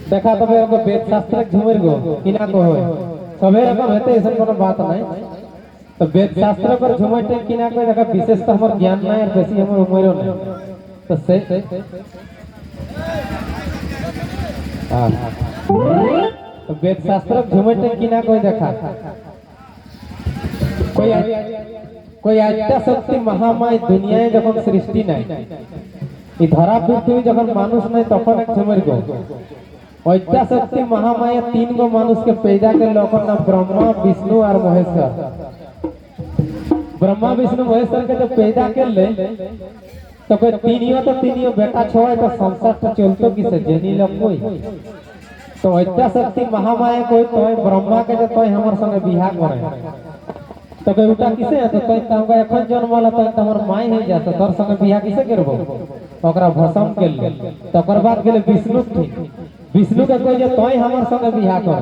देखा तबे एगो वेद शास्त्र झुमर गो किना को होय सबे रकम हेते ऐसन कोनो बात नहीं। तो वेद शास्त्र पर झुमटे किना को देखा विशेष तो हमर ज्ञान नहीं और बेसी हमर उमरो नहीं। तो से हां तो वेद शास्त्र झुमटे किना को देखा कोई आद्या शक्ति महामाय दुनियाए যখন সৃষ্টি নাই এই ধরা পৃথিবী যখন মানুষ নাই তখন এক ঝুমর গো आद्या शक्ति महामाया तीन गो मानुष के पैदा के लोकन नाम ब्रह्मा विष्णु और महेश्वर। ब्रह्मा विष्णु महेश्वर के जब पैदा के ले तो कोई तीनियो बेटा छोड़े तो संसार तो चलतो किसे जनी लोग कोई तो आद्या शक्ति महामाया कोई तो ब्रह्मा के जो तो हमर संगे बियाह करे तो कोई उठा किसे है तो कोई तमका এখন জন্মলা তো তোমার মাই হই যাতো তোর সঙ্গে বিয়াহ কিসে করব ओकरा भसम के ले तकर बाद गेले विष्णु थी विष्णु के कोई जे तोय हमर संगे बियाह कर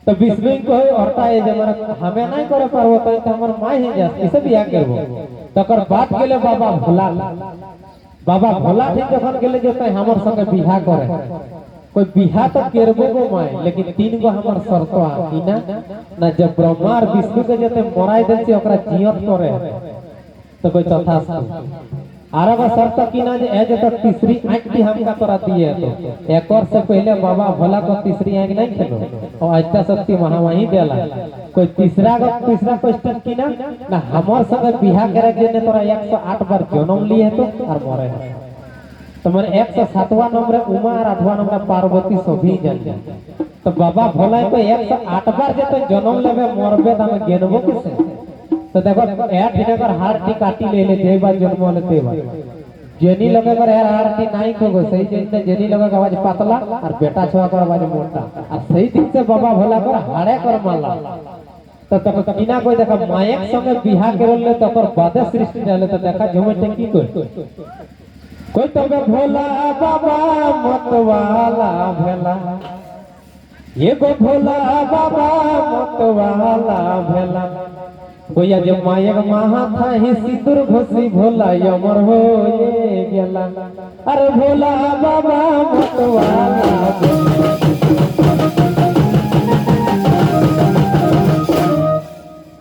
तो विष्णु कोई औरता है जे हमरा हमें नहीं करे परबो तो हमर माई ही जा किसे बियाह करबो तकर बाद गेले बाबा भोला थी जखन गेले जे तोय हमर संगे बियाह करे कोई बिहा तो केरबो गो माय लेकिन तीन गो हमर शर्त आकी ना जब ब्रह्मा और विष्णु के जते मराई देल से ओकरा जियत करे तो कोई तथास्तु आरा का शर्त की ना जे ए तो तीसरी आंख भी हमका तोरा दिए तो एक और से पहले बाबा भोला को तीसरी आंख नहीं खेलो और आद्या शक्ति महामाई देला कोई तीसरा क्वेश्चन की ना हमर संगे बिहा करे जे ने तोरा 108 बार जन्म लिए तो और मरे तो मन 107वां नंबर उमा और 8वां नंबर पार्वती सभी जन तो बाबा भोला को 108 बार जे तो जन्म लेबे मरबे त हम गेनबो किसे तो देखो 8 दिनकर हार्ट टी काटी ले देबा जन्म ले देबा जेनी लगे कर हार्ट टी नहीं को सही जन जेनी लगे का आवाज पतला और बेटा छुआ कर आवाज मोटा और सही दिन से बाबा भोला कर हाड़े कर माला तो किना कोई देखा मायक संगे बियाह करले तो कर बादे सृष्टि रहले तो देखा झुमटे की कोई तबे भोला बाबा मतवाला भेला ये गो भोला बाबा मतवाला भेला गोया जब मायक महा था ही सिंदूर घोसी भोला यमर हो ये गेला अरे भोला बाबा मतवाला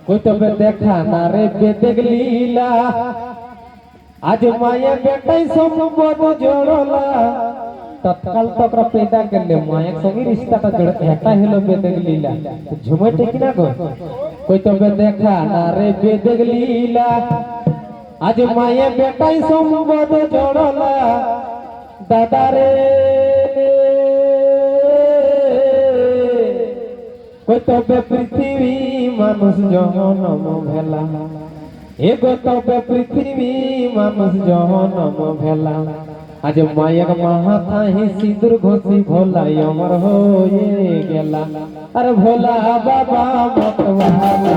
कोई तबे देखा ना रे बेदेग लीला आज माया बेटा संबंध जोड़ला तत्काल तक पैदा कर ले माया संगे रिश्ता का जोड़ हेटा हेलो बेदेग लीला तो झुमटे कि ना कोई तो देखा ना रे बेदेग लीला आज माया बेटा संबंध जोड़ला दादा रे कोई तो पृथ्वी मानुष जन्म भेला एगो तबे पृथ्वी मानुष जन्म भेला आज मायक महा था ही सिंदूर घोसी भोला यमर हो ये गेला अरे भोला बाबा मतवाला